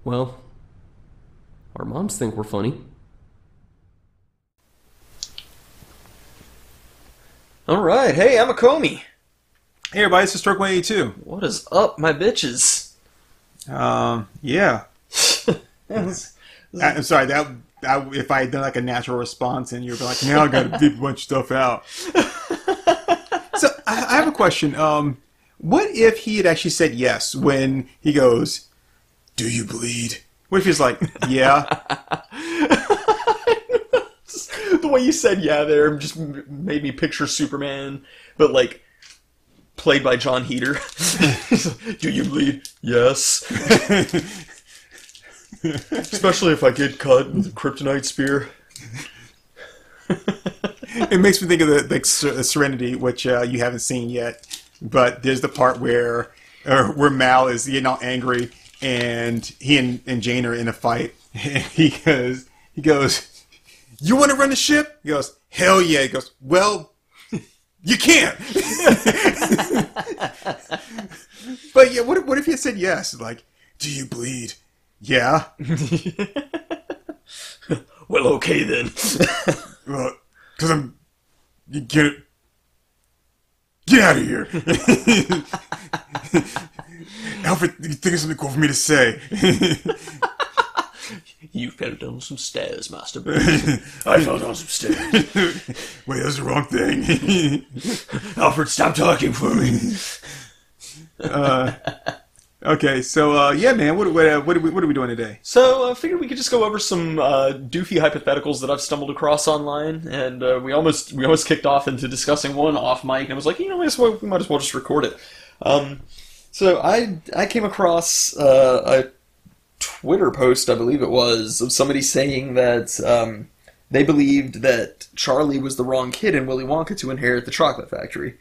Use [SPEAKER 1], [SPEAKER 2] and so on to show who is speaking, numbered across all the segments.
[SPEAKER 1] Well, our moms think we're funny. Alright, hey, I'm Acomi.
[SPEAKER 2] Hey everybody, this is Turk182.
[SPEAKER 1] What is up, my bitches?
[SPEAKER 2] Yeah. I'm sorry, if I had done like a natural response and you were like, now I gotta beep a bunch of stuff out. So, I have a question. What if he had actually said yes when he goes, do you bleed? What if he's like, yeah?
[SPEAKER 1] The way you said yeah there just made me picture Superman, but like, played by John Heater. Do you bleed? Yes. Especially if I get cut with a kryptonite spear.
[SPEAKER 2] It makes me think of the Serenity, which you haven't seen yet. But there's the part where Mal is getting all angry, and he and Jane are in a fight. And he goes, you want to run the ship? He goes, hell yeah. He goes, well, you can't. But yeah, what if he had said yes? Like, do you bleed? Yeah.
[SPEAKER 1] Well, okay then.
[SPEAKER 2] Because you get out of here. Alfred, you think of something cool for me to say?
[SPEAKER 1] You fell down some stairs, Master Bird. I fell down some stairs.
[SPEAKER 2] Wait, that's the wrong thing.
[SPEAKER 1] Alfred, stop talking for me.
[SPEAKER 2] Okay, so yeah, man, what are we doing today?
[SPEAKER 1] So I figured we could just go over some doofy hypotheticals that I've stumbled across online, and we almost kicked off into discussing one off mic, and I was like, you know, we might as well just record it. So I came across a Twitter post, I believe it was, of somebody saying that they believed that Charlie was the wrong kid in Willy Wonka to inherit the chocolate factory.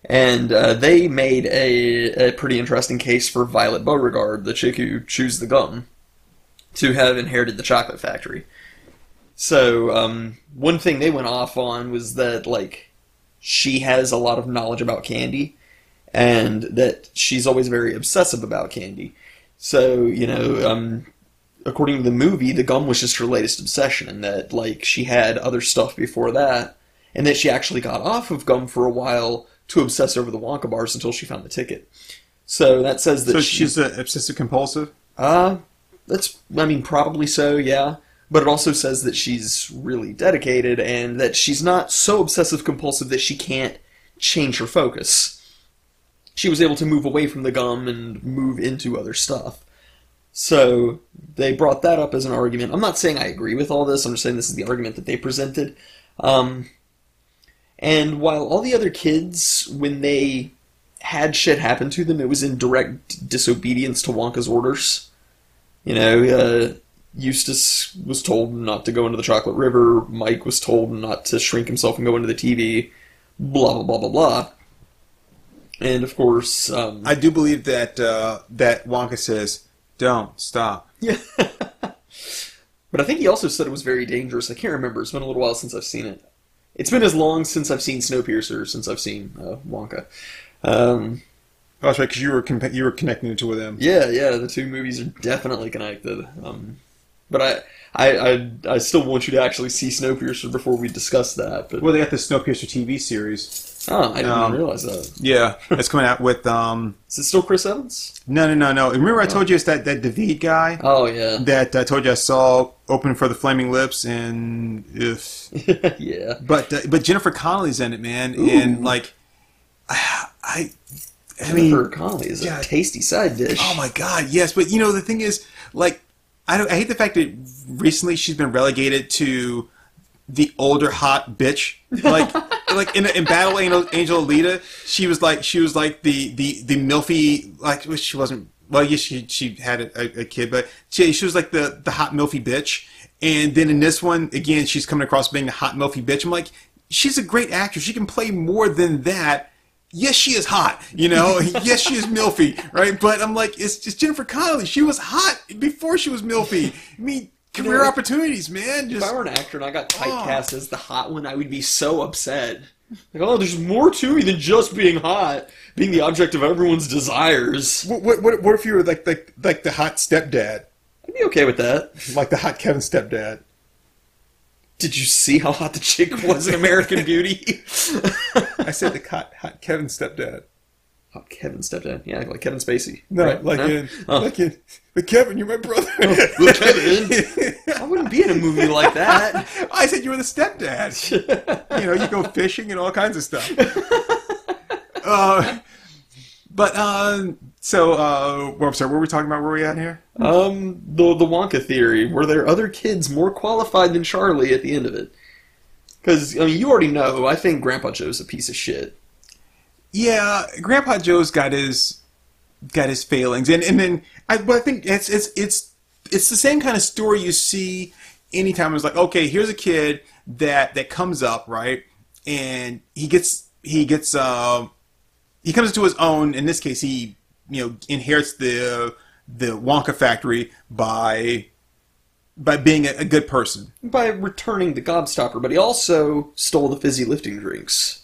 [SPEAKER 1] And they made a pretty interesting case for Violet Beauregard, the chick who chews the gum, to have inherited the chocolate factory. So, one thing they went off on was that, like, she has a lot of knowledge about candy, and that she's always very obsessive about candy. So, you know, according to the movie, the gum was just her latest obsession, and that, like, she had other stuff before that, and that she actually got off of gum for a while to obsess over the Wonka bars until she found the ticket. So that says that
[SPEAKER 2] she's obsessive compulsive?
[SPEAKER 1] Probably so, yeah. But it also says that she's really dedicated and that she's not so obsessive compulsive that she can't change her focus. She was able to move away from the gum and move into other stuff. So they brought that up as an argument. I'm not saying I agree with all this, I'm just saying this is the argument that they presented. And while all the other kids, when they had shit happen to them, it was in direct disobedience to Wonka's orders. You know, Eustace was told not to go into the chocolate river, Mike was told not to shrink himself and go into the TV, blah, blah, blah, blah, blah. And, of course...
[SPEAKER 2] I do believe that that Wonka says, don't, stop.
[SPEAKER 1] Yeah. But I think he also said it was very dangerous. I can't remember. It's been a little while since I've seen it. It's been as long since I've seen Snowpiercer, since I've seen Wonka.
[SPEAKER 2] Oh, that's right, because you were connecting the two of them.
[SPEAKER 1] Yeah, the two movies are definitely connected. But I still want you to actually see Snowpiercer before we discuss that. But...
[SPEAKER 2] Well, they got the Snowpiercer TV series.
[SPEAKER 1] Oh, I didn't even realize that.
[SPEAKER 2] Yeah, it's coming out with...
[SPEAKER 1] Is it still Chris Evans?
[SPEAKER 2] No. Remember I told you it's that David guy?
[SPEAKER 1] Oh, yeah.
[SPEAKER 2] That I told you I saw open for the Flaming Lips, and...
[SPEAKER 1] Yeah.
[SPEAKER 2] But Jennifer Connelly's in it, man,
[SPEAKER 1] Ooh.
[SPEAKER 2] and, like...
[SPEAKER 1] Jennifer Connelly is a tasty side dish.
[SPEAKER 2] Oh, my God, yes. But, you know, the thing is, like... I hate the fact that recently she's been relegated to the older hot bitch. Like in Battle Angel Alita, she was like the milfy, like she wasn't. Well, yes, she had a kid, but she was like the hot milfy bitch. And then in this one, again, she's coming across being the hot milfy bitch. I'm like, she's a great actress. She can play more than that. Yes, she is hot, you know. Yes, she is milfy, right? But I'm like, it's just Jennifer Connelly. She was hot before she was milfy. I mean, career opportunities, man.
[SPEAKER 1] If I were an actor and I got typecast as the hot one, I would be so upset. Like, oh, there's more to me than just being hot, being the object of everyone's desires.
[SPEAKER 2] What if you were like the hot stepdad?
[SPEAKER 1] be okay with that.
[SPEAKER 2] Like the hot Kevin stepdad.
[SPEAKER 1] Did you see how hot the chick was in American Beauty?
[SPEAKER 2] I said the hot Kevin stepdad.
[SPEAKER 1] Hot Kevin stepdad. Yeah, like Kevin Spacey.
[SPEAKER 2] No,
[SPEAKER 1] right?
[SPEAKER 2] like in, but Kevin, you're my brother.
[SPEAKER 1] Well, Kevin, I wouldn't be in a movie like that.
[SPEAKER 2] I said you were the stepdad. You know, you go fishing and all kinds of stuff. Well, I'm sorry, what were we talking about? Where were we at here?
[SPEAKER 1] The Wonka theory. Were there other kids more qualified than Charlie at the end of it? Because, I mean, you already know, I think Grandpa Joe's a piece of shit.
[SPEAKER 2] Yeah, Grandpa Joe's got his failings, and then I think it's the same kind of story you see anytime. It's like, okay, here's a kid that comes up, right, and he comes into his own. In this case, he inherits the Wonka Factory by being a good person,
[SPEAKER 1] by returning the Gobstopper, but he also stole the fizzy lifting drinks.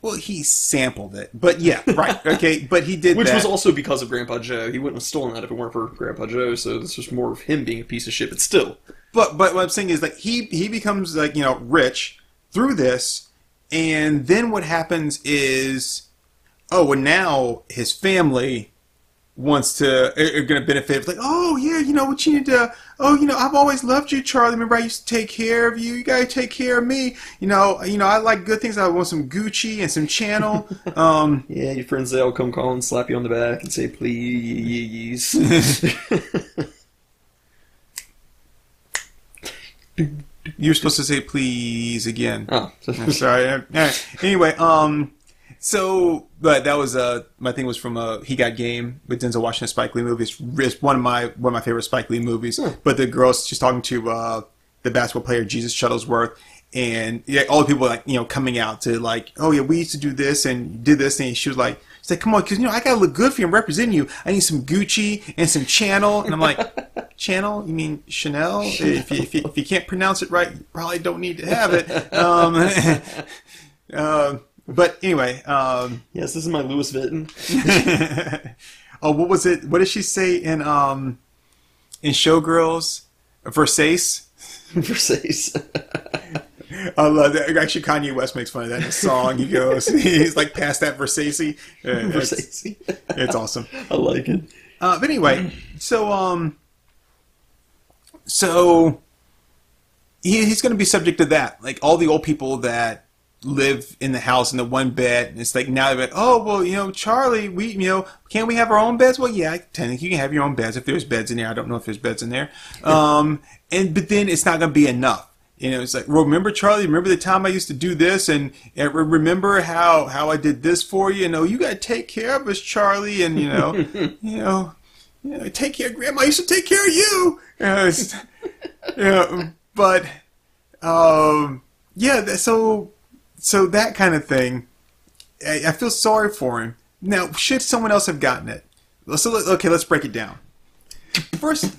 [SPEAKER 2] Well, he sampled it, but yeah, right, okay, but he did
[SPEAKER 1] Which
[SPEAKER 2] that.
[SPEAKER 1] was also because of Grandpa Joe. He wouldn't have stolen that if it weren't for Grandpa Joe, so this was more of him being a piece of shit, but still.
[SPEAKER 2] But what I'm saying is, like, he becomes, like, rich through this, and then what happens is, now his family wants to, are going to benefit. It's like, oh, yeah, what you need to, I've always loved you, Charlie. Remember I used to take care of you. You got to take care of me. I like good things. I want some Gucci and some Channel.
[SPEAKER 1] Yeah, your friends, they all come call and slap you on the back and say, please.
[SPEAKER 2] You're supposed to say please again.
[SPEAKER 1] Oh.
[SPEAKER 2] I'm sorry. All right. Anyway, so, but that was my thing was from He Got Game with Denzel Washington, Spike Lee movie. It's one of my favorite Spike Lee movies. But the girl, she's talking to the basketball player Jesus Shuttlesworth, and all the people coming out to like, oh yeah, we used to do this and did this, and she's like, come on, because I gotta look good for you. I'm representing you. I need some Gucci and some Channel, and I'm like, Channel? You mean Chanel? If you can't pronounce it right, you probably don't need to have it. But anyway,
[SPEAKER 1] yes, this is my Louis Vuitton.
[SPEAKER 2] Oh, what was it? What did she say in Showgirls? Versace.
[SPEAKER 1] Versace.
[SPEAKER 2] I love that. Actually, Kanye West makes fun of that in his song. He goes, he's like past that Versace.
[SPEAKER 1] Versace.
[SPEAKER 2] It's awesome.
[SPEAKER 1] I like it.
[SPEAKER 2] But anyway, so he's going to be subject to that. Like all the old people that live in the house in the one bed, and it's like now they're like, oh well, Charlie, we can't we have our own beds? Well, yeah, technically you can have your own beds if there's beds in there. I don't know if there's beds in there. But then it's not going to be enough. It's like, well, remember Charlie? Remember the time I used to do this, and remember how I did this for you? You got to take care of us, Charlie, and take care. Grandma used to take care of you. But yeah, so that kind of thing, I feel sorry for him. Now, should someone else have gotten it? Okay, let's break it down. First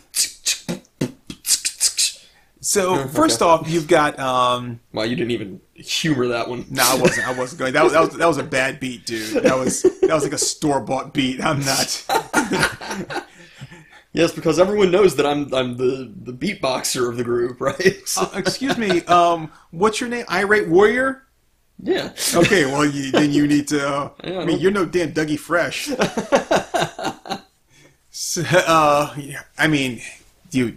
[SPEAKER 2] off, you've got.
[SPEAKER 1] Wow, you didn't even humor that one.
[SPEAKER 2] No, I wasn't going. That was a bad beat, dude. That was like a store-bought beat. I'm not.
[SPEAKER 1] Yes, because everyone knows that I'm the beatboxer of the group, right? So.
[SPEAKER 2] Excuse me. What's your name? Irate Warrior.
[SPEAKER 1] Yeah.
[SPEAKER 2] Okay. Well, then you need to. I mean, you're no damn Dougie Fresh. So, yeah, I mean, you're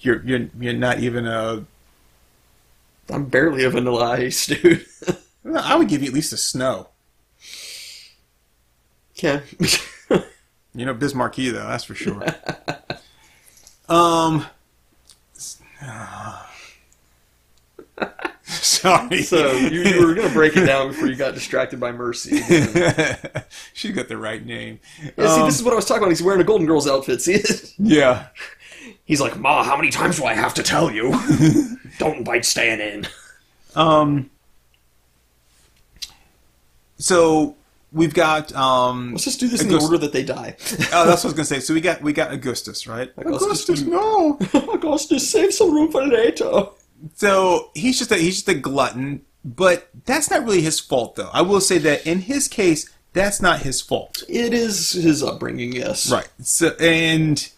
[SPEAKER 2] not even a.
[SPEAKER 1] I'm barely a Vanilla Ice, dude.
[SPEAKER 2] I would give you at least a Snow.
[SPEAKER 1] Yeah.
[SPEAKER 2] Bismarcky though, that's for sure. Sorry.
[SPEAKER 1] So you were going to break it down before you got distracted by Mercy.
[SPEAKER 2] She's got the right name.
[SPEAKER 1] Yeah, see, this is what I was talking about. He's wearing a Golden Girls outfit. See it?
[SPEAKER 2] Yeah.
[SPEAKER 1] He's like, Ma, how many times do I have to tell you? Don't invite Stan in.
[SPEAKER 2] So we've got.
[SPEAKER 1] Let's just do this in the order that they die.
[SPEAKER 2] Oh, that's what I was gonna say. So we got Augustus, right?
[SPEAKER 1] Augustus, no. Augustus, save some room for later.
[SPEAKER 2] So he's just a glutton, but that's not really his fault, though. I will say that in his case, that's not his fault.
[SPEAKER 1] It is his upbringing, yes.
[SPEAKER 2] Right. So and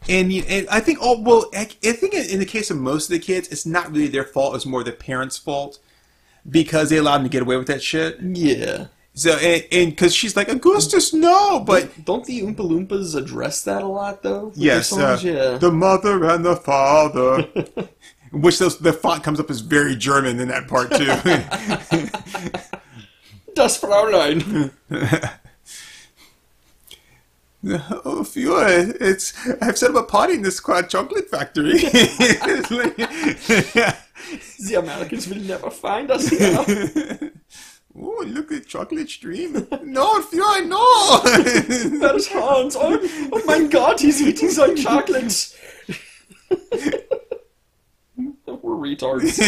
[SPEAKER 2] And I think, I think in the case of most of the kids, it's not really their fault. It's more the parents' fault because they allowed them to get away with that shit.
[SPEAKER 1] Yeah.
[SPEAKER 2] So, and because she's like, Augustus, no, but
[SPEAKER 1] don't the Oompa Loompas address that a lot though?
[SPEAKER 2] Yes,
[SPEAKER 1] yeah.
[SPEAKER 2] The mother and the father, which the font comes up as very German in that part too.
[SPEAKER 1] Das Fräulein.
[SPEAKER 2] Oh, Fiore, I've set up a party in this quad chocolate factory.
[SPEAKER 1] The Americans will never find us here.
[SPEAKER 2] Oh, look at chocolate stream. No, Fiore, no!
[SPEAKER 1] That is Hans. Oh my God, he's eating some chocolates. We're retards.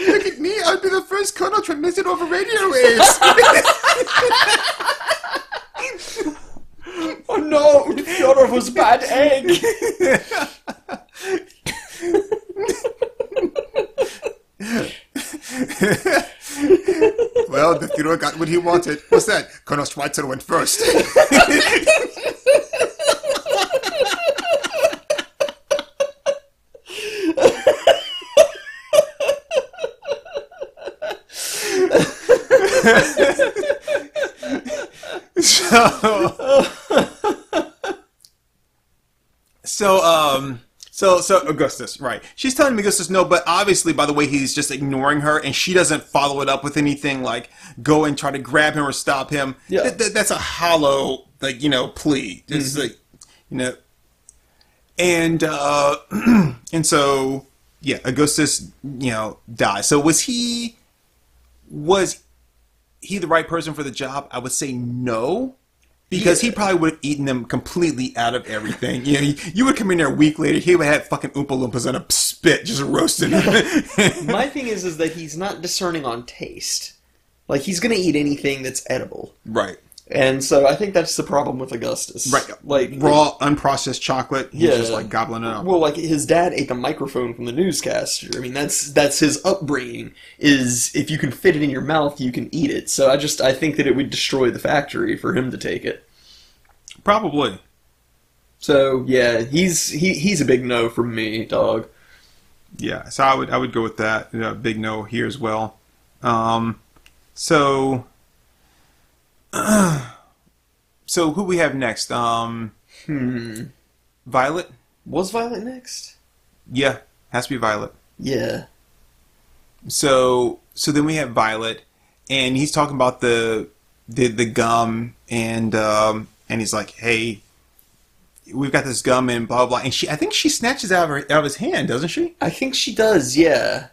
[SPEAKER 2] Look at me, I'll be the first colonel transmitted over radio waves.
[SPEAKER 1] Oh no, Fyodor was bad egg.
[SPEAKER 2] Well, the Führer got what he wanted. What's that? Colonel Schweitzer went first. So Augustus, right? She's telling Augustus no, but obviously by the way he's just ignoring her, and she doesn't follow it up with anything like go and try to grab him or stop him.
[SPEAKER 1] Yeah,
[SPEAKER 2] that's a hollow plea. Just like and and so yeah, Augustus dies. So was he the right person for the job? I would say no. Because he probably would have eaten them completely out of everything. You would come in there a week later, he would have had fucking Oompa Loompas on a spit just roasting them.
[SPEAKER 1] My thing is that he's not discerning on taste. Like, he's going to eat anything that's edible.
[SPEAKER 2] Right.
[SPEAKER 1] And so I think that's the problem with Augustus.
[SPEAKER 2] Right.
[SPEAKER 1] Like
[SPEAKER 2] raw, unprocessed chocolate, he's just like gobbling it up.
[SPEAKER 1] Well, like his dad ate the microphone from the newscaster. I mean, that's his upbringing, is if you can fit it in your mouth, you can eat it. So I think that it would destroy the factory for him to take it.
[SPEAKER 2] Probably.
[SPEAKER 1] So yeah, he's a big no from me, dog.
[SPEAKER 2] Yeah, so I would go with that. Big no here as well. So who we have next? Violet?
[SPEAKER 1] Was Violet next?
[SPEAKER 2] Yeah, has to be Violet.
[SPEAKER 1] Yeah.
[SPEAKER 2] So then we have Violet, and he's talking about the gum, and he's like, hey, we've got this gum and blah blah blah, and I think she snatches out of his hand, doesn't she?
[SPEAKER 1] I think she does, yeah.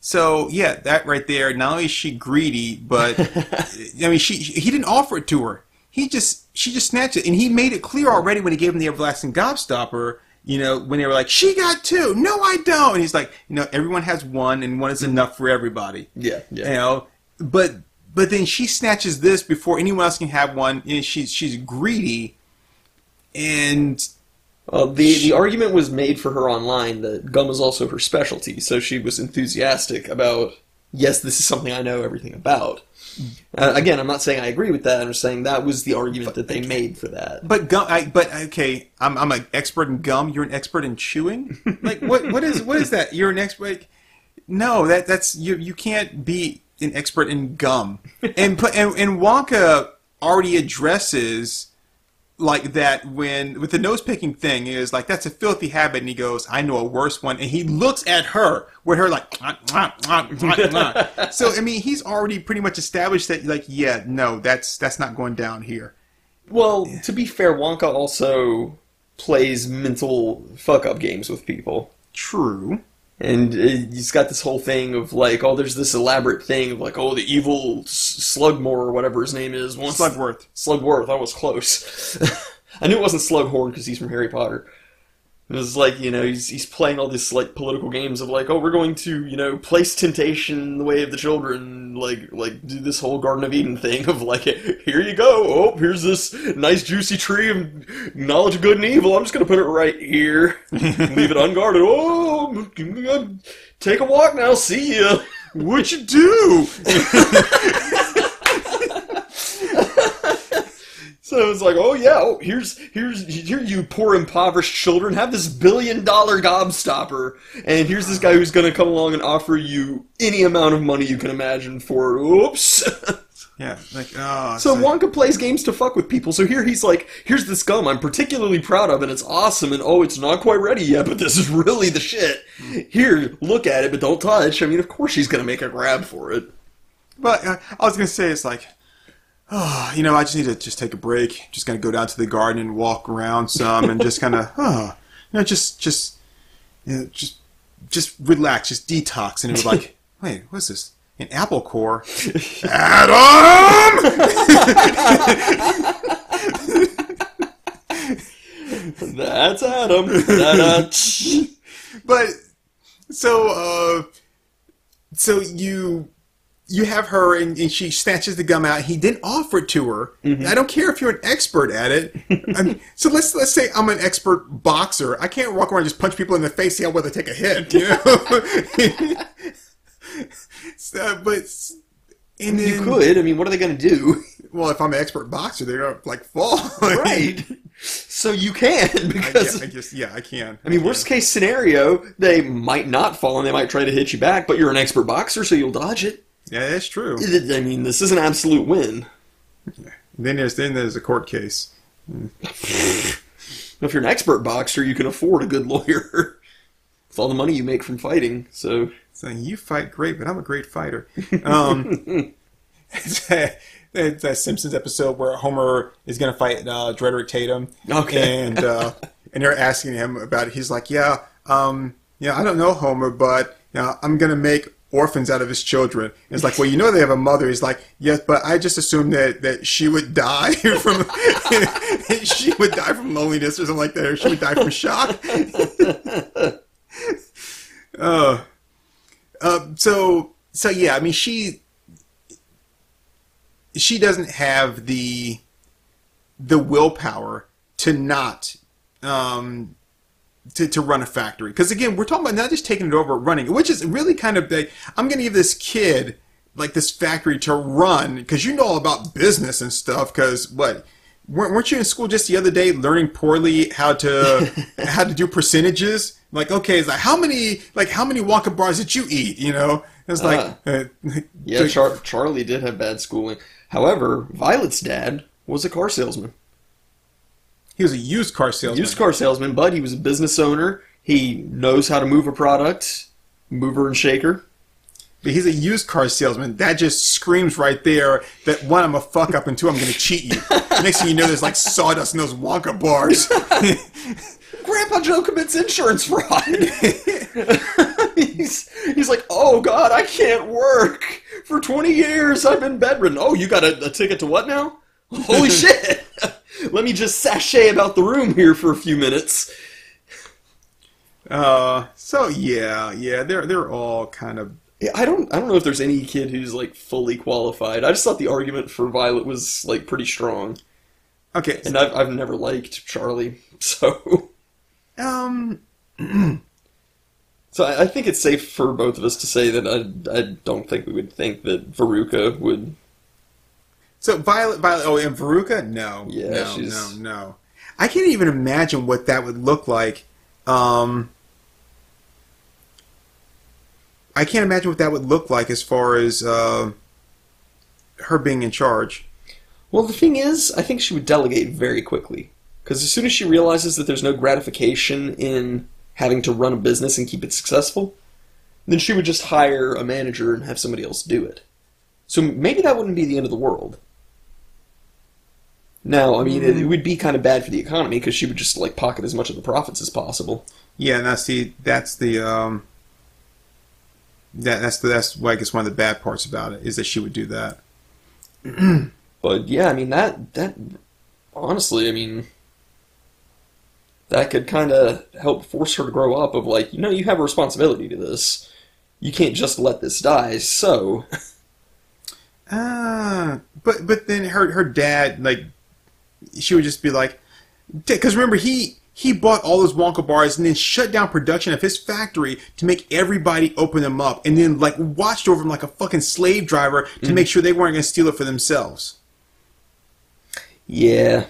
[SPEAKER 2] So yeah, that right there. Not only is she greedy, but I mean, he didn't offer it to her. She just snatched it, and he made it clear already when he gave him the everlasting gobstopper. When they were like, she got two, no, I don't, and he's like, everyone has one, and one is enough for everybody.
[SPEAKER 1] Yeah.
[SPEAKER 2] But then she snatches this before anyone else can have one. She's greedy, and.
[SPEAKER 1] The argument was made for her online that gum is also her specialty, so she was enthusiastic about, yes, this is something I know everything about. Again, I'm not saying I agree with that. I'm just saying that was the argument that they made for that.
[SPEAKER 2] But gum, okay, I'm an expert in gum. You're an expert in chewing. Like what is that? You're an expert. No, that's you can't be an expert in gum. And Wonka already addresses. Like that with the nose picking thing is like that's a filthy habit, and he goes, I know a worse one, and he looks at her with her like so I mean he's already pretty much established that like yeah no that's not going down here.
[SPEAKER 1] Well, to be fair, Wonka also plays mental fuck up games with people.
[SPEAKER 2] True.
[SPEAKER 1] And he's got this whole thing of like, oh, there's this elaborate thing of like, oh, the evil Slugmore or whatever his name is. Slugworth, I was close. I knew it wasn't Slughorn because he's from Harry Potter. It was like, he's playing all this like political games of like, oh, we're going to, place temptation in the way of the children, like do this whole Garden of Eden thing of like, here you go, oh, here's this nice juicy tree of knowledge of good and evil, I'm just going to put it right here, leave it unguarded, oh, take a walk now, see ya.
[SPEAKER 2] What'd you do?
[SPEAKER 1] So it's like, oh yeah, here you poor impoverished children, have this $1 billion gobstopper, and here's this guy who's going to come along and offer you any amount of money you can imagine for, oops.
[SPEAKER 2] Yeah, like, oh.
[SPEAKER 1] So Wonka plays games to fuck with people. So here he's like, here's this gum I'm particularly proud of, and it's awesome, and oh, it's not quite ready yet, but this is really the shit. Here, look at it, but don't touch. I mean, of course she's going to make a grab for it.
[SPEAKER 2] But I was going to say, it's like, oh, you know, I just need to just take a break. Just going to go down to the garden and walk around some and just kind of, you know, just relax, just detox. And it was like, wait, what's this? An apple core? Adam!
[SPEAKER 1] That's Adam. Da-da.
[SPEAKER 2] But, so you have her, and she snatches the gum out. He didn't offer it to her. Mm-hmm. I don't care if you're an expert at it. I mean, so let's say I'm an expert boxer. I can't walk around and just punch people in the face, see how well they take a hit. You know? And then,
[SPEAKER 1] you could. I mean, what are they going to do?
[SPEAKER 2] Well, if I'm an expert boxer, they're going to like fall.
[SPEAKER 1] Right. So you can, because
[SPEAKER 2] I can.
[SPEAKER 1] I mean, worst case scenario, they might not fall and they might try to hit you back, but you're an expert boxer, so you'll dodge it.
[SPEAKER 2] Yeah, that's true.
[SPEAKER 1] I mean, this is an absolute win.
[SPEAKER 2] Then there's a court case.
[SPEAKER 1] If you're an expert boxer, you can afford a good lawyer with all the money you make from fighting. So
[SPEAKER 2] you fight great, but I'm a great fighter. It's that Simpsons episode where Homer is going to fight Drederick Tatum.
[SPEAKER 1] Okay.
[SPEAKER 2] And they're asking him about it. He's like, I don't know, Homer, but I'm going to make orphans out of his children. And it's like, well, you know they have a mother. He's like, yes, but I just assumed that she would die from loneliness or something like that, or she would die from shock. So yeah, I mean, she doesn't have the willpower to not to run a factory, because again, we're talking about not just taking it over, running, which is really kind of I'm going to give this kid like this factory to run, because you know all about business and stuff. Because weren't you in school just the other day learning poorly how to do percentages? Like, okay, it's like how many Wonka bars did you eat? You know, it's like
[SPEAKER 1] yeah, Charlie did have bad schooling. However, Violet's dad was a car salesman.
[SPEAKER 2] He was a used car salesman.
[SPEAKER 1] But he was a business owner. He knows how to move a product, mover and shaker.
[SPEAKER 2] But he's a used car salesman. That just screams right there that, one, I'm a fuck up, and two, I'm going to cheat you. Next thing you know, there's like sawdust in those Wonka bars.
[SPEAKER 1] Grandpa Joe commits insurance fraud. He's like, oh God, I can't work. For 20 years, I've been bedridden. Oh, you got a ticket to what now? Holy shit. Let me just sashay about the room here for a few minutes.
[SPEAKER 2] So yeah, they're all kind of.
[SPEAKER 1] Yeah, I don't know if there's any kid who's like fully qualified. I just thought the argument for Violet was like pretty strong.
[SPEAKER 2] Okay,
[SPEAKER 1] and I've never liked Charlie, so. So I think it's safe for both of us to say that I don't think we would think that Veruca would.
[SPEAKER 2] So Violet. Oh, and Veruca? No.
[SPEAKER 1] Yeah,
[SPEAKER 2] no. I can't even imagine what that would look like. I can't imagine what that would look like as far as her being in charge.
[SPEAKER 1] Well, the thing is, I think she would delegate very quickly. Because as soon as she realizes that there's no gratification in having to run a business and keep it successful, then she would just hire a manager and have somebody else do it. So maybe that wouldn't be the end of the world. Now, I mean, it would be kind of bad for the economy because she would just like pocket as much of the profits as possible.
[SPEAKER 2] Yeah, now see, that's well, I guess one of the bad parts about it is that she would do that.
[SPEAKER 1] But yeah, I mean that honestly, I mean, that could kind of help force her to grow up. Of like, you have a responsibility to this. You can't just let this die. So,
[SPEAKER 2] but then her dad, like, she would just be like, because remember he bought all those Wonka bars and then shut down production of his factory to make everybody open them up, and then like watched over them like a fucking slave driver to make sure they weren't going to steal it for themselves.
[SPEAKER 1] Yeah.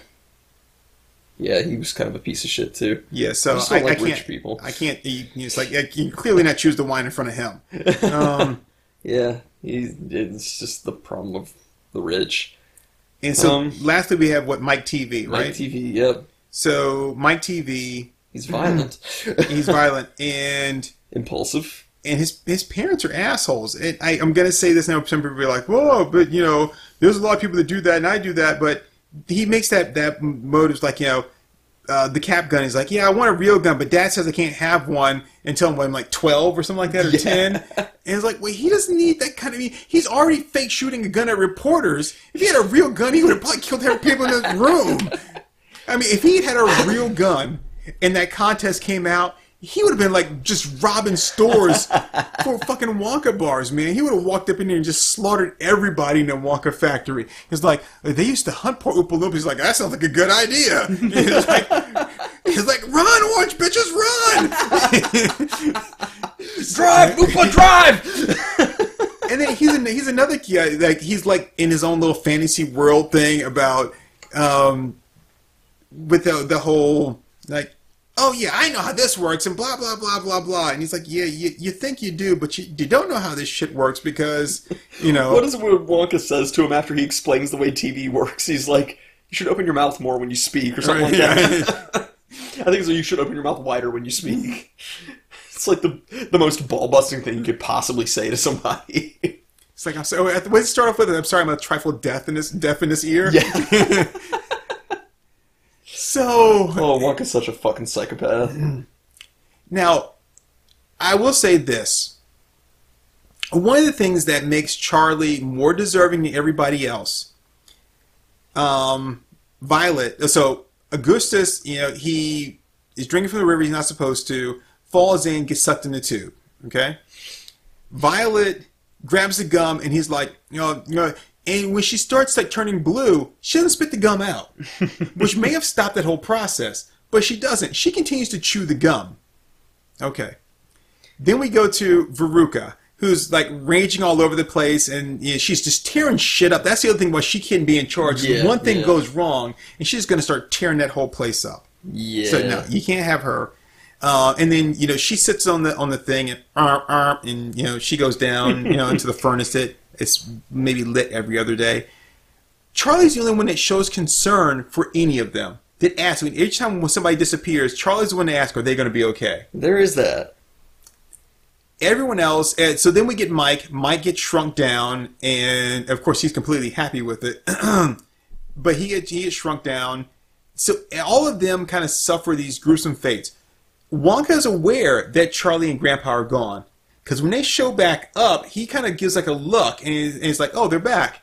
[SPEAKER 1] Yeah, he was kind of a piece of shit too.
[SPEAKER 2] Yeah, so
[SPEAKER 1] I
[SPEAKER 2] I can't.
[SPEAKER 1] rich people.
[SPEAKER 2] I can't. It's like you can clearly not choose the wine in front of him.
[SPEAKER 1] Yeah, it's just the problem of the rich.
[SPEAKER 2] And so, lastly, we have Mike TV, right?
[SPEAKER 1] Mike TV, yep.
[SPEAKER 2] So Mike TV,
[SPEAKER 1] he's violent.
[SPEAKER 2] He's violent and
[SPEAKER 1] impulsive.
[SPEAKER 2] And his parents are assholes. And I'm gonna say this now. Some people are like, "Whoa," but there's a lot of people that do that, and I do that. But he makes that motives like the cap gun. He's like, "Yeah, I want a real gun, but Dad says I can't have one until I'm like 12 or something like that, or 10." And it's like, well, he doesn't need that kind of. He's already fake shooting a gun at reporters. If he had a real gun, he would have probably killed every people in the room. I mean, if he had a real gun and that contest came out, he would have been like just robbing stores for fucking Wonka bars, man. He would have walked up in there and just slaughtered everybody in the Wonka Factory. He's like, they used to hunt poor Oompa Loompas. He's like, that sounds like a good idea. He's like, run, orange bitches, run!
[SPEAKER 1] Drive, Oompa, drive!
[SPEAKER 2] And then he's another guy. Like he's like in his own little fantasy world thing about with the whole like. Oh, yeah, I know how this works, and blah, blah, blah, blah, blah. And he's like, yeah, you think you do, but you don't know how this shit works because,
[SPEAKER 1] What is it when Wonka says to him after he explains the way TV works? He's like, you should open your mouth more when you speak, or something like that. I think it's like, you should open your mouth wider when you speak. It's like the most ball-busting thing you could possibly say to somebody.
[SPEAKER 2] It's like, I'm sorry, let's start off with it. I'm sorry, I'm a trifle deaf in this ear.
[SPEAKER 1] Yeah.
[SPEAKER 2] So...
[SPEAKER 1] Oh, Wonka's such a fucking psychopath.
[SPEAKER 2] Now, I will say this. One of the things that makes Charlie more deserving than everybody else, Violet, so Augustus, he is drinking from the river he's not supposed to, falls in, gets sucked in the tube, okay? Violet grabs the gum and he's like, and when she starts like turning blue, she doesn't spit the gum out, which may have stopped that whole process, but she doesn't. She continues to chew the gum. Okay. Then we go to Veruca, who's like raging all over the place, and she's just tearing shit up. That's the other thing why she can't be in charge. Yeah, one thing goes wrong, and she's going to start tearing that whole place up.
[SPEAKER 1] Yeah.
[SPEAKER 2] So no, you can't have her. And then she sits on the thing, and she goes down into the furnace. It's maybe lit every other day. Charlie's the only one that shows concern for any of them. That asks, each time when somebody disappears, Charlie's the one to ask, are they going to be okay?
[SPEAKER 1] There is that.
[SPEAKER 2] Everyone else, so then we get Mike. Mike gets shrunk down, and of course he's completely happy with it. But he gets shrunk down. So all of them kind of suffer these gruesome fates. Wonka is aware that Charlie and Grandpa are gone. Because when they show back up, he kind of gives like a look, and he's like, oh, they're back.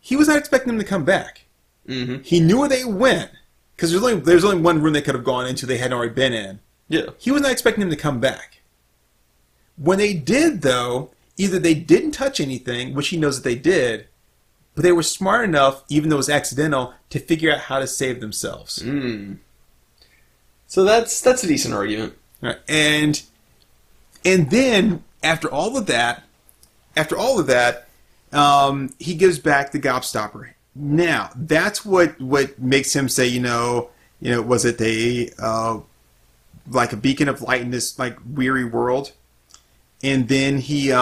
[SPEAKER 2] He was not expecting them to come back.
[SPEAKER 1] Mm-hmm.
[SPEAKER 2] He knew where they went. Because there's only one room they could have gone into they hadn't already been in.
[SPEAKER 1] Yeah.
[SPEAKER 2] He was not expecting them to come back. When they did, though, either they didn't touch anything, which he knows that they did, but they were smart enough, even though it was accidental, to figure out how to save themselves.
[SPEAKER 1] Mm. So that's a decent argument.
[SPEAKER 2] Right. And then... After all of that, he gives back the gobstopper. Now, that's what makes him say, was it like a beacon of light in this like weary world? And then he's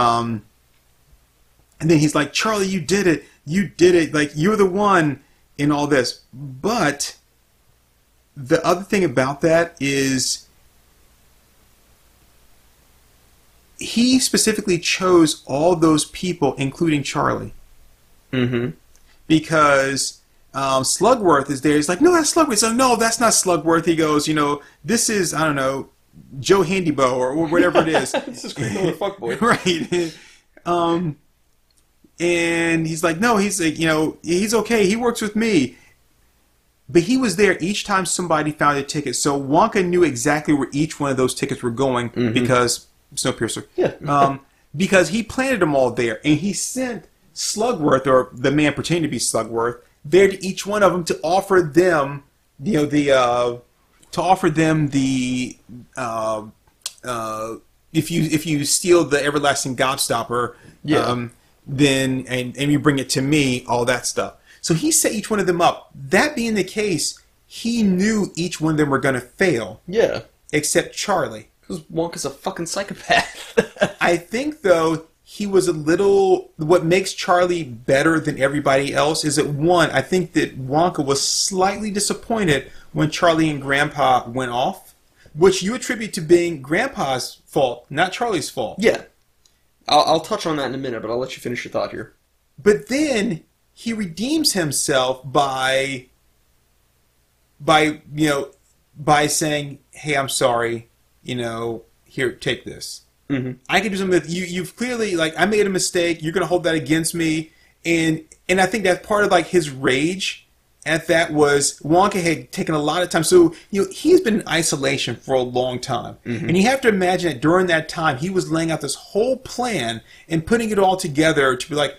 [SPEAKER 2] like, Charlie, you did it, like you're the one in all this. But the other thing about that is, he specifically chose all those people, including Charlie.
[SPEAKER 1] Mm-hmm.
[SPEAKER 2] Because Slugworth is there. He's like, no, that's Slugworth. He's like, no, that's not Slugworth. He goes, this is, I don't know, Joe Handybow or whatever it is.
[SPEAKER 1] This is great little fuckboy.
[SPEAKER 2] Right. And he's like, no, he's like, he's okay. He works with me. But he was there each time somebody found a ticket. So Wonka knew exactly where each one of those tickets were going because... Snowpiercer.
[SPEAKER 1] Yeah.
[SPEAKER 2] Because he planted them all there, and he sent Slugworth, or the man pretending to be Slugworth, there to each one of them to offer them, if you steal the everlasting gobstopper, then and you bring it to me, all that stuff. So he set each one of them up. That being the case, he knew each one of them were going to fail.
[SPEAKER 1] Yeah.
[SPEAKER 2] Except Charlie.
[SPEAKER 1] Because Wonka's a fucking psychopath.
[SPEAKER 2] I think, though, he was a little... What makes Charlie better than everybody else is that, one, I think that Wonka was slightly disappointed when Charlie and Grandpa went off, which you attribute to being Grandpa's fault, not Charlie's fault.
[SPEAKER 1] Yeah. I'll touch on that in a minute, but I'll let you finish your thought here.
[SPEAKER 2] But then he redeems himself by saying, "Hey, I'm sorry. Here, take this.
[SPEAKER 1] Mm-hmm.
[SPEAKER 2] I can do something with you. You've clearly I made a mistake. You're going to hold that against me." And I think that's part of his rage. At that was Wonka had taken a lot of time. So he's been in isolation for a long time, and you have to imagine that during that time he was laying out this whole plan and putting it all together to be like,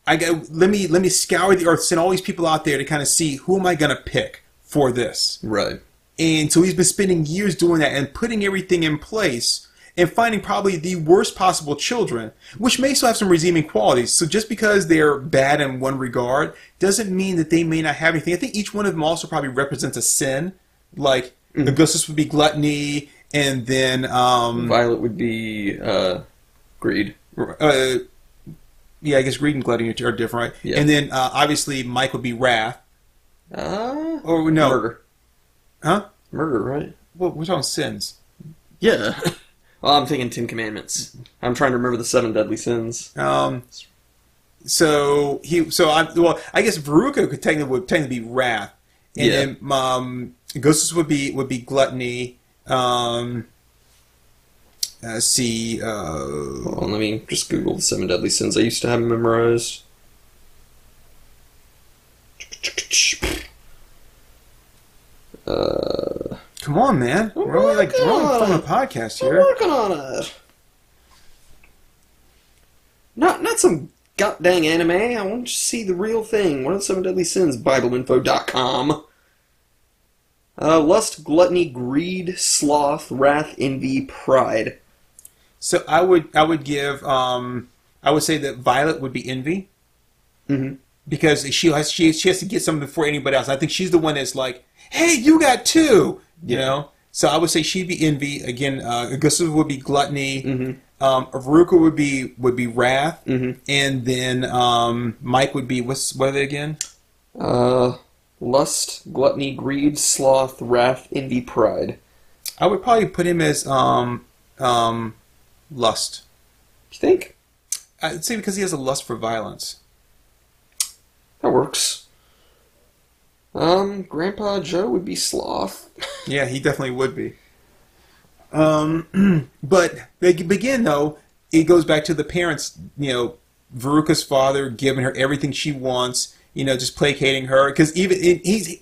[SPEAKER 2] let me scour the earth, send all these people out there to kind of see who am I going to pick for this.
[SPEAKER 1] Right.
[SPEAKER 2] And so he's been spending years doing that and putting everything in place and finding probably the worst possible children, which may still have some redeeming qualities. So just because they're bad in one regard doesn't mean that they may not have anything. I think each one of them also probably represents a sin. Like Augustus would be gluttony, and then
[SPEAKER 1] Violet would be greed.
[SPEAKER 2] Yeah, I guess greed and gluttony are different, right?
[SPEAKER 1] Yeah.
[SPEAKER 2] And then obviously Mike would be wrath. Or no,
[SPEAKER 1] murder.
[SPEAKER 2] Huh? Murder,
[SPEAKER 1] right?
[SPEAKER 2] Well, we're talking sins.
[SPEAKER 1] Yeah. Well, I'm thinking 10 Commandments. I'm trying to remember the 7 deadly sins.
[SPEAKER 2] I guess Veruca would technically be wrath, and then Augustus would be gluttony. Let's see.
[SPEAKER 1] Hold on, let me just Google the 7 deadly sins. I used to have them memorized.
[SPEAKER 2] Come on, man. We're only filming a podcast here.
[SPEAKER 1] I'm working on it. Not some goddamn anime. I want to see the real thing. What are the 7 deadly sins? BibleInfo.com. Lust, gluttony, greed, sloth, wrath, envy, pride.
[SPEAKER 2] So I would say that Violet would be envy.
[SPEAKER 1] Mm-hmm.
[SPEAKER 2] Because she has to get something before anybody else. I think she's the one that's like, "Hey, you got 2." You know? So I would say she'd be envy. Again, Augustus would be gluttony.
[SPEAKER 1] Mm-hmm.
[SPEAKER 2] Veruca would be wrath.
[SPEAKER 1] Mm-hmm.
[SPEAKER 2] And then Mike would be, what are they again?
[SPEAKER 1] Lust, gluttony, greed, sloth, wrath, envy, pride.
[SPEAKER 2] I would probably put him as lust.
[SPEAKER 1] You think?
[SPEAKER 2] I'd say because he has a lust for violence.
[SPEAKER 1] That works. Grandpa Joe would be sloth.
[SPEAKER 2] Yeah, he definitely would be. But again, though, it goes back to the parents. Veruca's father giving her everything she wants. Just placating her, because he's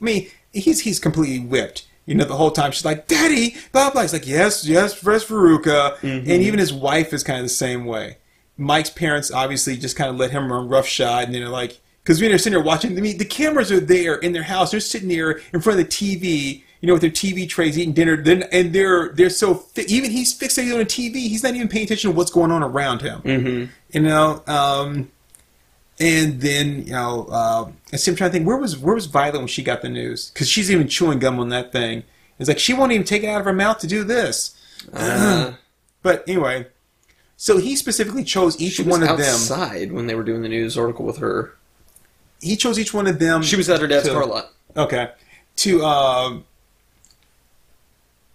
[SPEAKER 2] completely whipped. The whole time she's like, "Daddy," blah blah. He's like, "Yes, Veruca," and even his wife is kind of the same way. Mike's parents obviously just kind of let him run roughshod, and they're like, because they're sitting there watching. The cameras are there in their house. They're sitting there in front of the TV, with their TV trays, eating dinner. And they're so even he's fixated on the TV. He's not even paying attention to what's going on around him.
[SPEAKER 1] Mm-hmm.
[SPEAKER 2] And then I'm trying to think, where was Violet when she got the news? Because she's even chewing gum on that thing. It's like she won't even take it out of her mouth to do this. But anyway, so he specifically chose each one of them.
[SPEAKER 1] She was outside when they were doing the news article with her.
[SPEAKER 2] He chose each one of them.
[SPEAKER 1] She was at her dad's car lot.
[SPEAKER 2] Okay.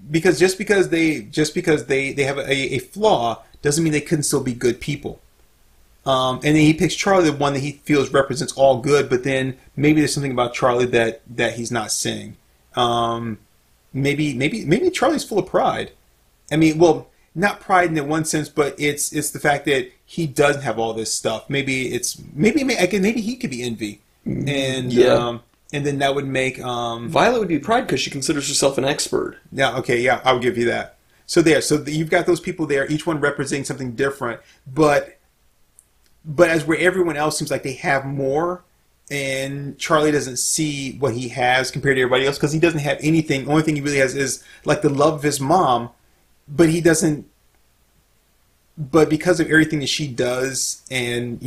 [SPEAKER 2] Because just because they have a flaw doesn't mean they couldn't still be good people. And then he picks Charlie, the one that he feels represents all good, but then maybe there's something about Charlie that he's not seeing. Maybe Charlie's full of pride. I mean, well, not pride in that one sense, but it's the fact that he doesn't have all this stuff. Maybe he could be envy, and then that would make
[SPEAKER 1] Violet would be pride because she considers herself an expert.
[SPEAKER 2] Yeah, okay, yeah, I'll give you that. So you've got those people there, each one representing something different, but as where everyone else seems like they have more, and Charlie doesn't see what he has compared to everybody else because he doesn't have anything. The only thing he really has is like the love of his mom, but he doesn't. But because of everything that she does, and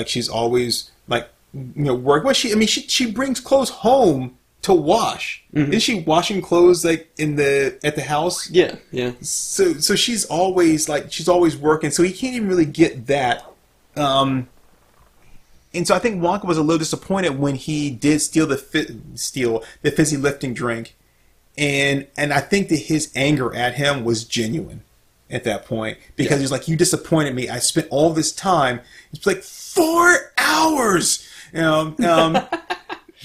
[SPEAKER 2] she's always like work. Well, she brings clothes home to wash.
[SPEAKER 1] Mm-hmm.
[SPEAKER 2] Isn't she washing clothes like at the house?
[SPEAKER 1] Yeah, yeah.
[SPEAKER 2] So she's always working. So he can't even really get that. And so I think Wonka was a little disappointed when he did steal the fizzy lifting drink, and I think that his anger at him was genuine at that point, because he's like, you disappointed me. I spent all this time. It's like 4 hours.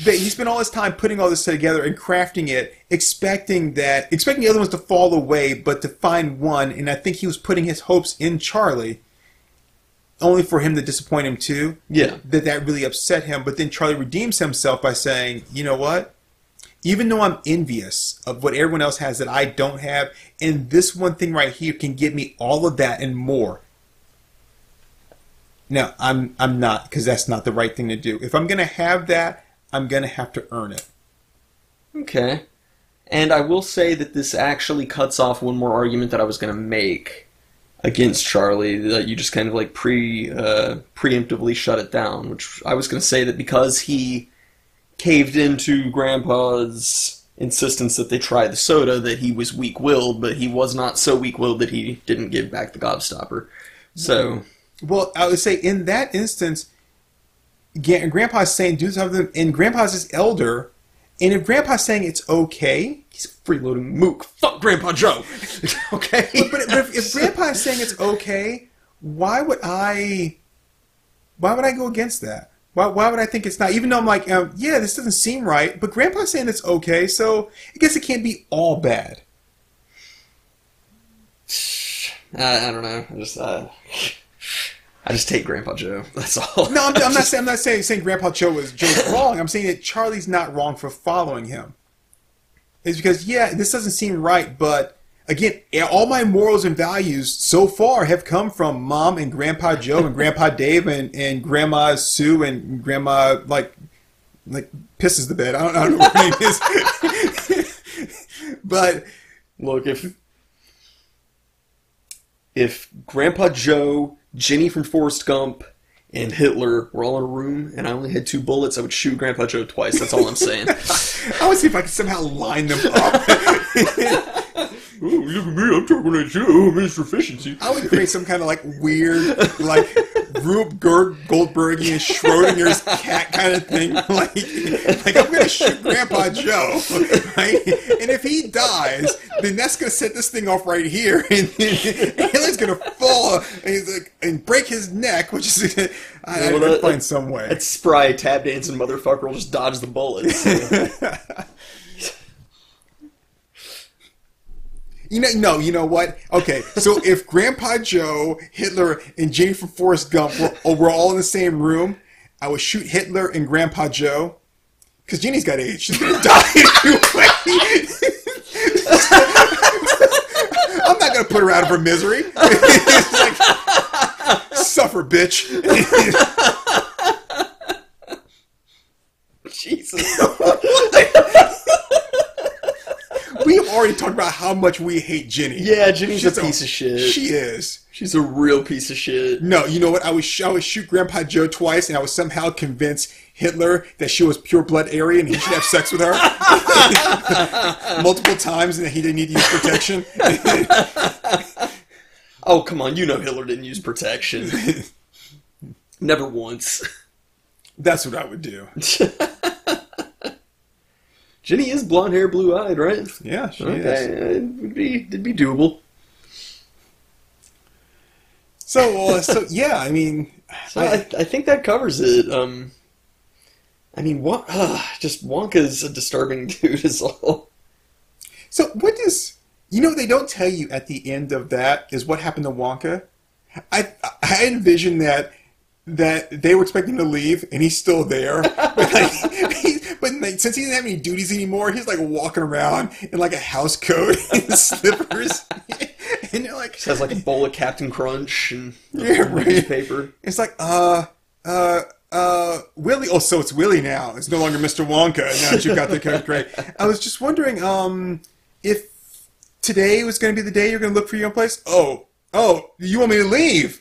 [SPEAKER 2] But he spent all his time putting all this together and crafting it, expecting the other ones to fall away, but to find one. And I think he was putting his hopes in Charlie, only for him to disappoint him too.
[SPEAKER 1] Yeah.
[SPEAKER 2] That really upset him. But then Charlie redeems himself by saying, you know what? Even though I'm envious of what everyone else has that I don't have, and this one thing right here can give me all of that and more. No, I'm not, because that's not the right thing to do. If I'm going to have that, I'm going to have to earn it.
[SPEAKER 1] Okay. And I will say that this actually cuts off one more argument that I was going to make against Charlie, that you just kind of like preemptively shut it down, which I was going to say that because he caved into Grandpa's insistence that they try the soda, that he was weak-willed, but he was not so weak-willed that he didn't give back the gobstopper. So...
[SPEAKER 2] Well, I would say in that instance, Grandpa's saying do something, and Grandpa's his elder, and if Grandpa's saying it's okay,
[SPEAKER 1] he's a freeloading mook. Fuck Grandpa Joe! Okay?
[SPEAKER 2] But if Grandpa's saying it's okay, why would I go against that? Why would I think it's not? Even though I'm like, yeah, this doesn't seem right, but Grandpa's saying it's okay, so I guess it can't be all bad.
[SPEAKER 1] I don't know. I just take Grandpa Joe. That's all.
[SPEAKER 2] No, I'm not saying Grandpa Joe is wrong. I'm saying that Charlie's not wrong for following him. It's because, yeah, this doesn't seem right, but again, all my morals and values so far have come from Mom and Grandpa Joe and Grandpa Dave and Grandma Sue and Grandma like pisses the bed. I don't know what her name is. But
[SPEAKER 1] look, if Grandpa Joe, Jenny from Forrest Gump, and Hitler were all in a room, and I only had 2 bullets, I would shoot Grandpa Joe twice. That's all I'm saying.
[SPEAKER 2] I would see if I could somehow line them up.
[SPEAKER 1] Oh, look at me, I'm talking at you, Mr. Efficiency.
[SPEAKER 2] I would create some kind of like weird, like Rube Goldbergian Schrodinger's cat kind of thing. Like I'm going to shoot Grandpa Joe, right? And if he dies, then that's going to set this thing off right here. And Hitler's going to fall and break his neck, which is, I would find some way.
[SPEAKER 1] That spry tap dancing motherfucker will just dodge the bullets.
[SPEAKER 2] You know what? Okay, so if Grandpa Joe, Hitler, and Jenny from Forrest Gump were all in the same room, I would shoot Hitler and Grandpa Joe, because Jenny's got AIDS. She's going to die anyway. I'm not going to put her out of her misery. It's like, suffer, bitch.
[SPEAKER 1] Jesus.
[SPEAKER 2] We have already talked about how much we hate Jenny.
[SPEAKER 1] Yeah, Jenny's a piece of shit.
[SPEAKER 2] She is.
[SPEAKER 1] She's a real piece of shit.
[SPEAKER 2] No, you know what? I would shoot Grandpa Joe twice, and I would somehow convince Hitler that she was pure blood Aryan and he should have sex with her multiple times, and that he didn't need to use protection.
[SPEAKER 1] Oh, come on! You know Hitler didn't use protection. Never once.
[SPEAKER 2] That's what I would do.
[SPEAKER 1] Jenny is blonde hair, blue eyed, right?
[SPEAKER 2] Yeah, she
[SPEAKER 1] is. It'd be doable.
[SPEAKER 2] So yeah, I mean,
[SPEAKER 1] I think that covers it. I mean, what? Just Wonka's a disturbing dude, is all.
[SPEAKER 2] So what does what they don't tell you at the end of that is what happened to Wonka? I envision that they were expecting him to leave, and he's still there. But since he doesn't have any duties anymore, he's like walking around in like a house coat and slippers. And you're like,
[SPEAKER 1] he has like a bowl of Captain Crunch and
[SPEAKER 2] newspaper. It's like, Willy. Oh, so it's Willy now. It's no longer Mr. Wonka. Now that you've got the character right. I was just wondering, if today was going to be the day you're going to look for your own place. Oh, you want me to leave?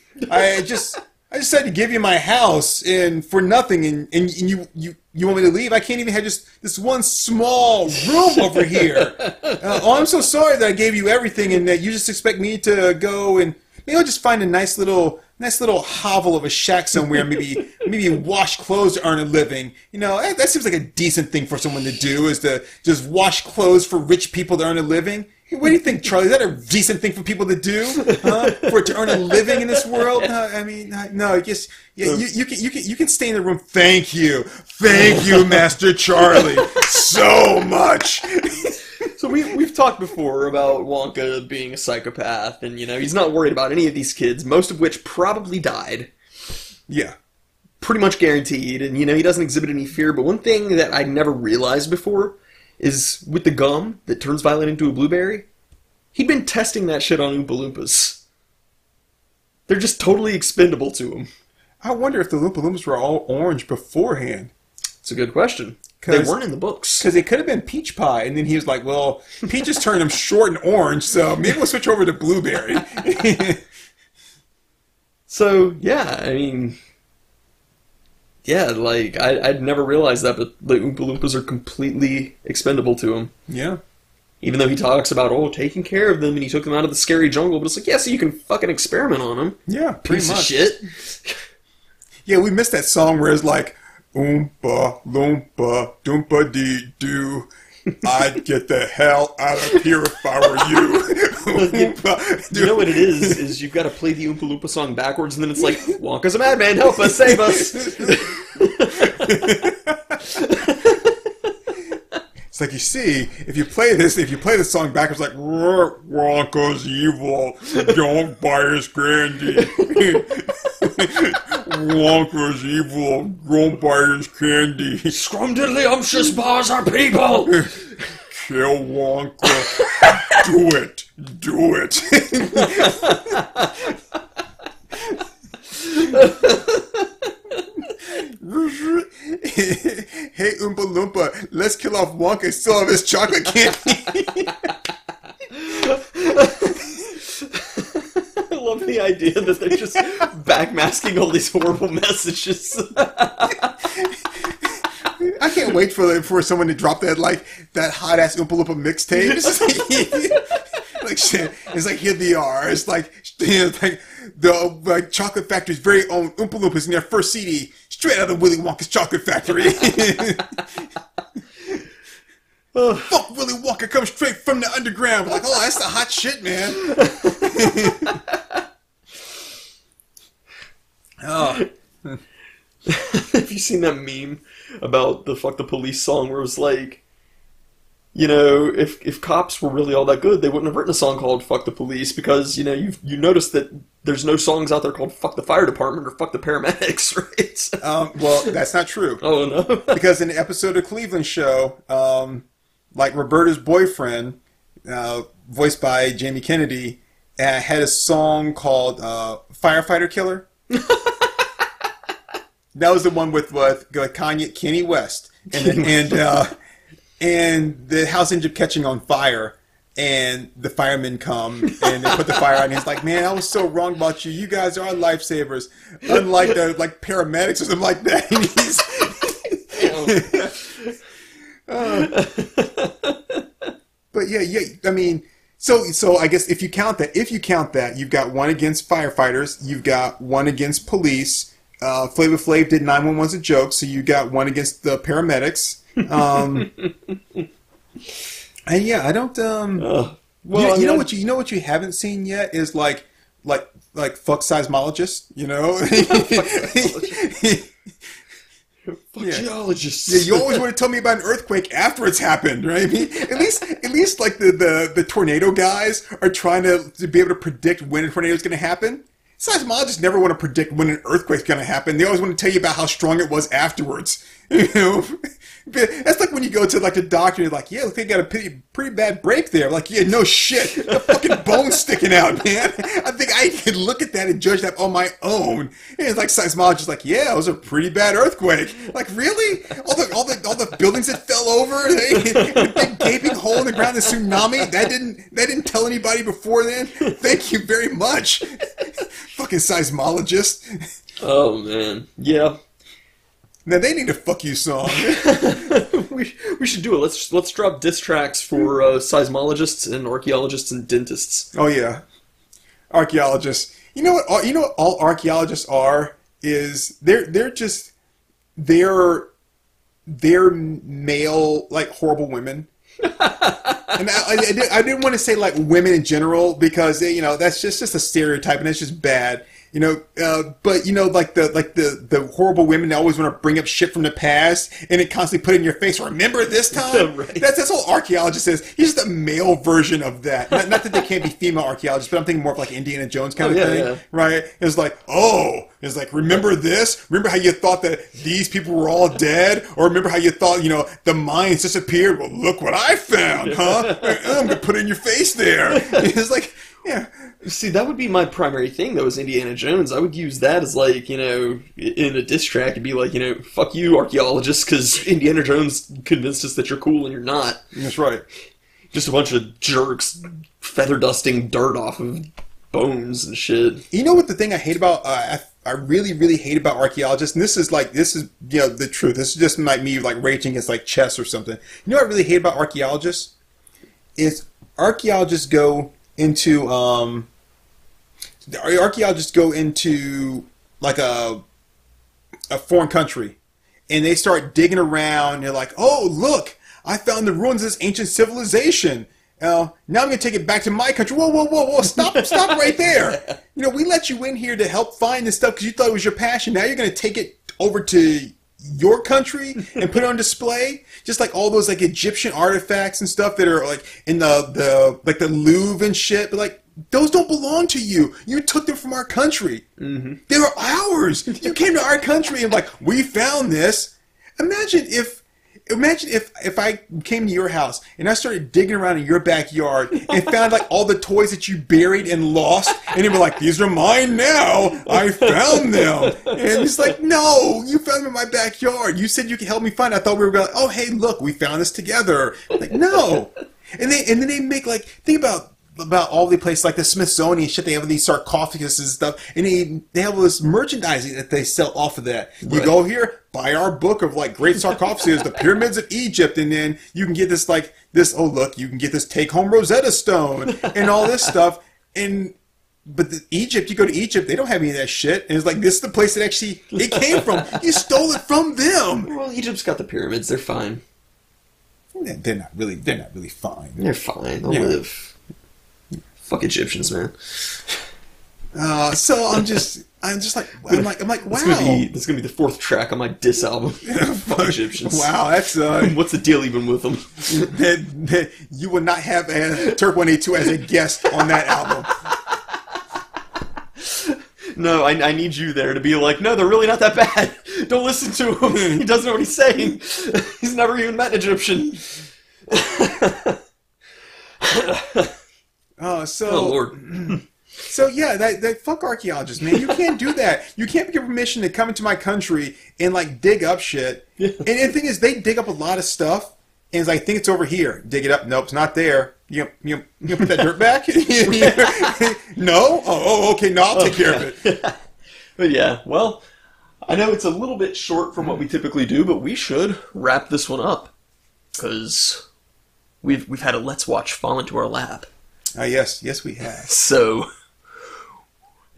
[SPEAKER 2] I decided to give you my house and for nothing, and you want me to leave? I can't even have just this one small room over here. Oh, I'm so sorry that I gave you everything and that you just expect me to go and maybe I'll just find a nice little hovel of a shack somewhere. Maybe wash clothes to earn a living. You know, that seems like a decent thing for someone to do, is to just wash clothes for rich people to earn a living. What do you think, Charlie? Is that a decent thing for people to do? For it to earn a living in this world? I mean, no. Just you can stay in the room. Thank you, Master Charlie, so much.
[SPEAKER 1] So we've talked before about Wonka being a psychopath, and he's not worried about any of these kids, most of which probably died.
[SPEAKER 2] Yeah,
[SPEAKER 1] pretty much guaranteed. And he doesn't exhibit any fear. But one thing that I never realized before is with the gum that turns Violet into a blueberry, he'd been testing that shit on Oompa Loompas. They're just totally expendable to him.
[SPEAKER 2] I wonder if the Oompa Loompas were all orange beforehand.
[SPEAKER 1] It's a good question. They weren't in the books.
[SPEAKER 2] Because they could have been peach pie, and then he was like, well, peaches turned them short and orange, so maybe we'll switch over to blueberry.
[SPEAKER 1] So, yeah, I mean... Yeah, like, I'd never realized that, but the Oompa Loompas are completely expendable to him.
[SPEAKER 2] Yeah.
[SPEAKER 1] Even though he talks about, taking care of them, and he took them out of the scary jungle, but it's like, yeah, so you can fucking experiment on them.
[SPEAKER 2] Yeah, pretty much.
[SPEAKER 1] Piece of shit.
[SPEAKER 2] Yeah, we missed that song where it's like, Oompa Loompa Doompa Dee Doo, I'd get the hell out of here if I were you.
[SPEAKER 1] You know what it is you've got to play the Oompa Loompa song backwards, and then it's like, Wonka's a madman, help us, save us.
[SPEAKER 2] It's like, you see, if you play the song backwards, like, Wonka's evil, don't buy his candy. Wonka's evil, don't buy his candy.
[SPEAKER 1] Scrumdiddlyumptious bars are people.
[SPEAKER 2] Kill Wonka. Do it. Hey, Oompa Loompa, let's kill off Wonka and still have his chocolate candy.
[SPEAKER 1] I love the idea that they're just backmasking all these horrible messages.
[SPEAKER 2] I can't wait for someone to drop that hot ass Oompa Loompa mixtape. It's like, here they are. It's like the Chocolate Factory's very own Oompa Loompas in their first CD, straight out of Willy Wonka's Chocolate Factory. Fuck Willy Wonka, comes straight from the underground. We're like, oh, that's the hot shit, man.
[SPEAKER 1] Oh. Have you seen that meme about the Fuck the Police song where it was like, if cops were really all that good, they wouldn't have written a song called Fuck the Police, because, you notice that there's no songs out there called Fuck the Fire Department or Fuck the Paramedics, right?
[SPEAKER 2] Well, that's not true.
[SPEAKER 1] Oh, no?
[SPEAKER 2] Because in the episode of Cleveland Show, Roberta's boyfriend, voiced by Jamie Kennedy, had a song called Firefighter Killer. That was the one with Kanye West, and the house ends up catching on fire, and the firemen come and they put the fire out, and he's like, "Man, I was so wrong about you. You guys are lifesavers, unlike the paramedics or something like that." And but yeah. I mean, so I guess if you count that, you've got one against firefighters, you've got one against police. Flavor Flav did 911's a joke, so you got one against the paramedics. And yeah, I don't. Well, you know what you haven't seen yet is like fuck seismologists.
[SPEAKER 1] Fuck geologists.
[SPEAKER 2] Yeah, you always want to tell me about an earthquake after it's happened, right? I mean, at least like the tornado guys are trying to be able to predict when a tornado is going to happen. Seismologists never want to predict when an earthquake's going to happen. They always want to tell you about how strong it was afterwards. That's like when you go to the doctor, you're like, yeah, they got a pretty bad break there. Like, yeah, no shit. The fucking bone's sticking out, man. I think I could look at that and judge that on my own. And it's like seismologists like, yeah, it was a pretty bad earthquake. Like, really? All the buildings that fell over, the big gaping hole in the ground, the tsunami, that didn't tell anybody before then? Thank you very much. Fucking seismologist.
[SPEAKER 1] Oh man, yeah.
[SPEAKER 2] Now they need a "fuck you" song.
[SPEAKER 1] we should do it. Let's drop diss tracks for seismologists and archaeologists and dentists.
[SPEAKER 2] Oh yeah, archaeologists. You know what? You know what all archaeologists are is they're male, like, horrible women. And I didn't want to say like women in general because that's just a stereotype and it's just bad. But like the horrible women that always want to bring up shit from the past and it constantly put it in your face. Remember this time?
[SPEAKER 1] Right.
[SPEAKER 2] That's all archaeologist is. He's just a male version of that. Not that they can't be female archaeologists, but I'm thinking more of like Indiana Jones kind of thing, right? It's like, remember this? Remember how you thought that these people were all dead, or remember how you thought the mines disappeared? Well, look what I found, huh? I'm gonna put it in your face there. It's like, yeah.
[SPEAKER 1] See, that would be my primary thing, though, is Indiana Jones. I would use that as, like, in a diss track, it'd be like, fuck you, archaeologists, because Indiana Jones convinced us that you're cool and you're not.
[SPEAKER 2] That's right.
[SPEAKER 1] Just a bunch of jerks feather dusting dirt off of bones and shit.
[SPEAKER 2] You know what the thing I hate about, I really, really hate about archaeologists, and this is the truth. This is just like me, like, raging against, like, chess or something. You know what I really hate about archaeologists? Is archaeologists go into like a foreign country and they start digging around and they're like, oh look, I found the ruins of this ancient civilization. Now I'm going to take it back to my country. Whoa, stop right there. We let you in here to help find this stuff because you thought it was your passion. Now you're going to take it over to your country and put it on display, just like all those like Egyptian artifacts and stuff that are like in the Louvre and shit. But like, those don't belong to you. You took them from our country. Mm-hmm. They were ours. You came to our country and like, we found this. Imagine if I came to your house and I started digging around in your backyard and found like all the toys that you buried and lost, and they were like, these are mine now. I found them. And it's like, no, you found them in my backyard. You said you could help me find it. I thought we were going, oh, hey, look, we found this together. Like, no. And then they make like, think about all the places like the Smithsonian shit. They have these sarcophaguses and stuff, and they have all this merchandising that they sell off of that. Right. You go here, buy our book of like great sarcophaguses, the pyramids of Egypt, and then you can get this like this. Oh look, you can get this take home Rosetta Stone and all this stuff. But Egypt, you go to Egypt, they don't have any of that shit. And it's like, this is the place that actually it came from. You stole it from them.
[SPEAKER 1] Well, Egypt's got the pyramids. They're fine.
[SPEAKER 2] They're not really fine.
[SPEAKER 1] They're fine. They'll live. Fuck Egyptians, man.
[SPEAKER 2] So I'm just like, wow.
[SPEAKER 1] This is gonna be the fourth track on my diss album. Fuck Egyptians.
[SPEAKER 2] Wow, that's
[SPEAKER 1] what's the deal even with them?
[SPEAKER 2] That you would not have Turk182 as a guest on that album.
[SPEAKER 1] No, I need you there to be like, no, they're really not that bad. Don't listen to him. He doesn't know what he's saying. He's never even met an Egyptian. Oh Lord.
[SPEAKER 2] So yeah, that fuck archaeologists, man. You can't do that. You can't get permission to come into my country and like dig up shit. Yeah. And the thing is, they dig up a lot of stuff, and it's like, I think it's over here. Dig it up. Nope, it's not there. You put that dirt back? No? Oh, okay. No, I'll take care of it.
[SPEAKER 1] But yeah, well, I know it's a little bit short from what we typically do, but we should wrap this one up because we've had a Let's Watch fall into our lap.
[SPEAKER 2] Yes, we have.
[SPEAKER 1] So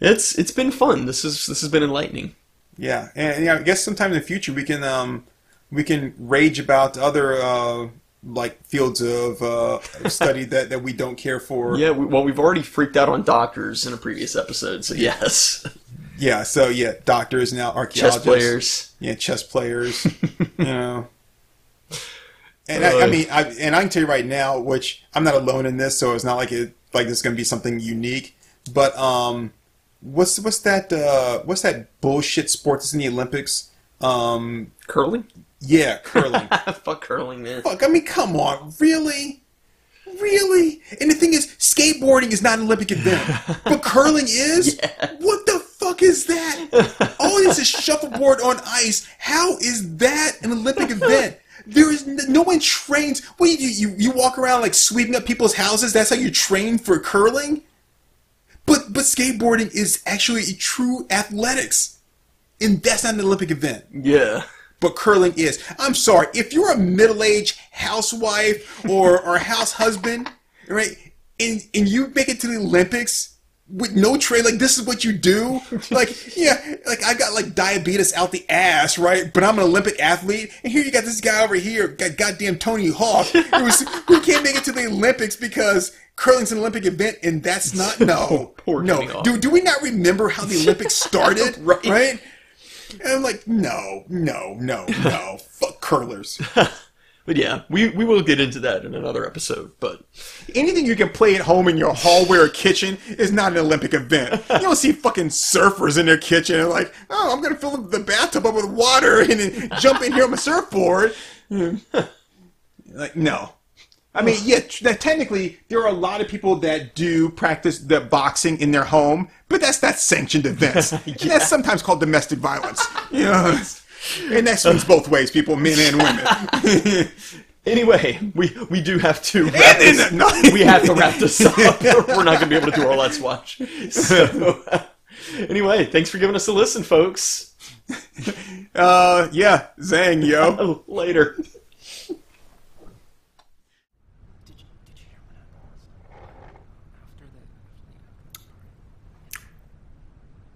[SPEAKER 1] it's been fun. This has been enlightening.
[SPEAKER 2] Yeah, and I guess sometime in the future we can rage about other like fields of study that we don't care for.
[SPEAKER 1] Yeah, we've already freaked out on doctors in a previous episode, so yes.
[SPEAKER 2] Yeah, so yeah, doctors now, archaeologists,
[SPEAKER 1] chess players.
[SPEAKER 2] Yeah, chess players. And I can tell you right now, which I'm not alone in this, so it's not like this is going to be something unique. But what's that bullshit sport that's in the Olympics?
[SPEAKER 1] Curling?
[SPEAKER 2] Yeah, curling.
[SPEAKER 1] Fuck curling, man.
[SPEAKER 2] Fuck, I mean, come on, really? And the thing is, skateboarding is not an Olympic event, but curling is. Yeah. What the fuck is that? All this is shuffleboard on ice. How is that an Olympic event? There is no one trains. What do you walk around like sweeping up people's houses? That's how you train for curling? But skateboarding is actually true athletics. and that's not an Olympic event.
[SPEAKER 1] Yeah.
[SPEAKER 2] But curling is. I'm sorry, if you're a middle-aged housewife or house husband, right, and you make it to the Olympics with no trade, like this is what you do, like yeah, like I got like diabetes out the ass, right? But I'm an Olympic athlete, and here you got this guy over here, got goddamn Tony Hawk, who can't make it to the Olympics because curling's an Olympic event, and that's not
[SPEAKER 1] Poor Tony Hawk.
[SPEAKER 2] Do we not remember how the Olympics started,
[SPEAKER 1] Right.
[SPEAKER 2] right? And I'm like, no, fuck curlers.
[SPEAKER 1] But yeah, we will get into that in another episode. But
[SPEAKER 2] Anything you can play at home in your hallway or kitchen is not an Olympic event. You don't see fucking surfers in their kitchen and like, oh, I'm going to fill the bathtub up with water and then jump in here on my surfboard. Like, no. I mean, yeah, technically, there are a lot of people that do practice the boxing in their home, but that's not sanctioned events. And that's sometimes called domestic violence. You know? And that swings both ways, people, men and women.
[SPEAKER 1] anyway, we do have to wrap this. We have to wrap this up. We're not going to be able to do our Let's Watch. So, anyway, thanks for giving us a listen, folks.
[SPEAKER 2] Yeah, zang, yo.
[SPEAKER 1] Later.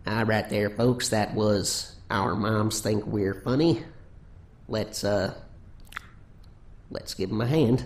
[SPEAKER 3] All right there, folks. That was Our Moms Think We're Funny. Let's give them a hand.